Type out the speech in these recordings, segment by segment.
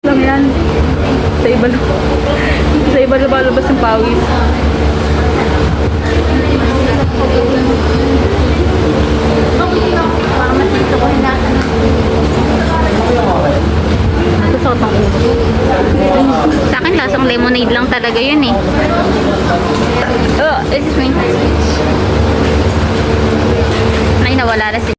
Lang yan. Sa iba lumalabas yung pawis. Sa akin, lasang lemonade lang talaga yun eh. Oh, excuse me. Ay, nawala na si...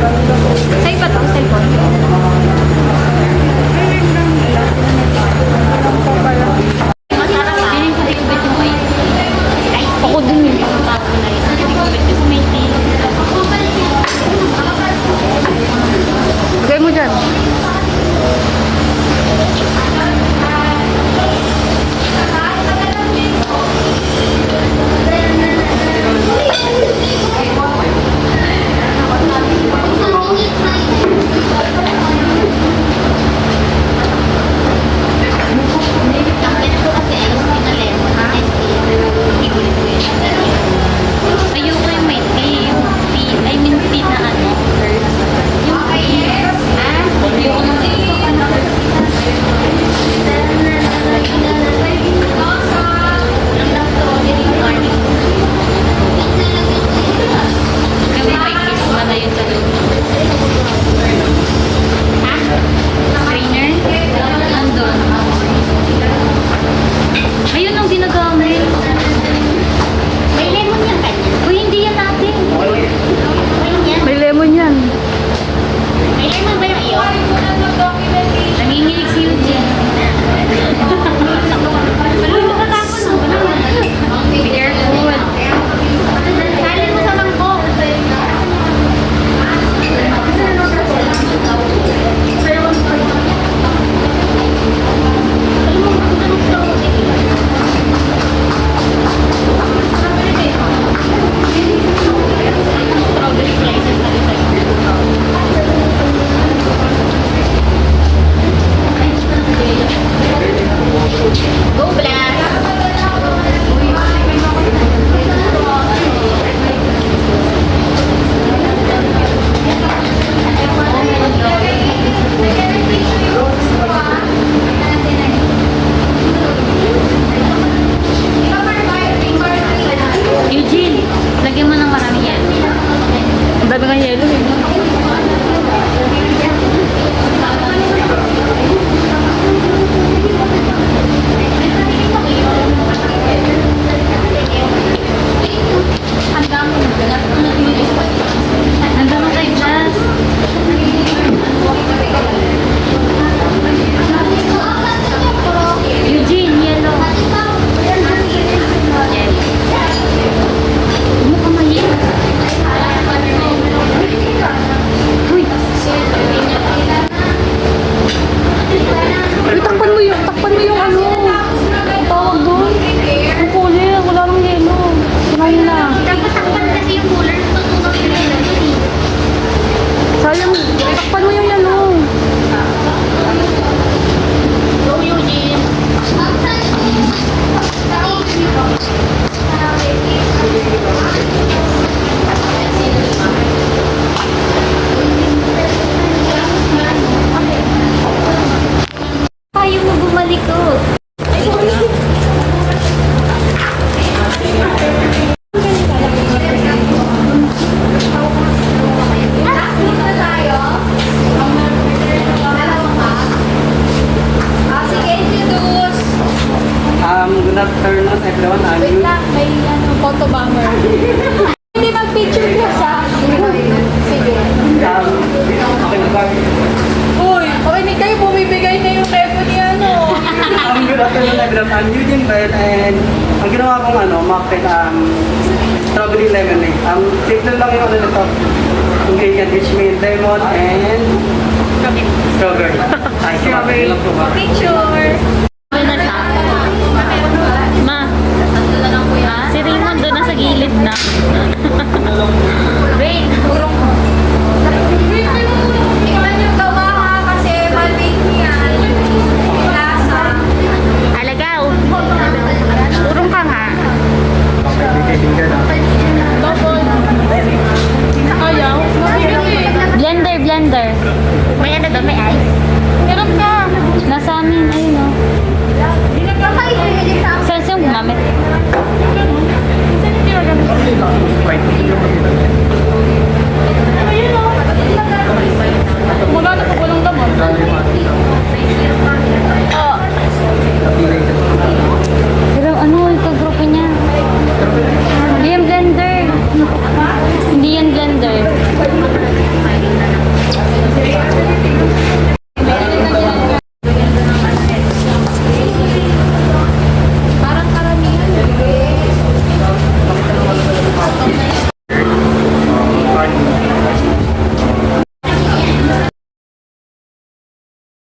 Sa'yo ba ito? Cellphone? Masarap ah. Piling ko di ubit yung ice tea. Ako din eh. Bago na yun. Hindi ko ubit kasi may tea. Lagay mo dyan. Ayoko yung may tea. Yung tea. I mean tea na ano. Yung tea. Ayoko ng yung may kiss na na yun sa loob. Ha? Strainer? Nandun. Ayun ang ginagamit. May lemon yan kanya. Uy, hindi yan natin. May lemon yan. May lemon ba yung iyo? Nanginginig si Eugene. Uy, nakatapon mo. Be careful. Salin mo sa mangkok. Strawberry slices na rin sa'yo. Go Blast! Eugene, lagyan mo ng marami yan. Ang dami nga yelo eh. Nandun ang kay Blast. Eugene, yellow. Huwag mo kamayin. Uy! Uy, takpan mo yung ano. Ang tawag doon. Ang kulay, wala nang yelo. Kumain na. Dapat takpan kasi yung cooler. Tutunaw yung yellow dun eh. Sayang, takpan mo yung yelo. Go Eugene. Ayaw mo bumalik ko. Good afternoon everyone. Wait lang, may ano, photo bomber. Hindi mag-picture ka sa sige. Okay na ba? Uy, okay, hindi kayo bumibigay na yung repo ni ano. Good afternoon everyone. I'm Eugene Bell and ang ginawa kong mocktail strawberry lemonade. Simple lang yung ano nito. Ingredient which means lemon and strawberry. Ay, strawberry lang po ba? Picture. Ano na siya? Ma, si Raymond doon nasa gilid na. Ray, turong ko. Tingnan yung gawa ha, kasi malbig niyan. Lasa. Alagaw. Turong ka nga. Double. Ayaw. Blender.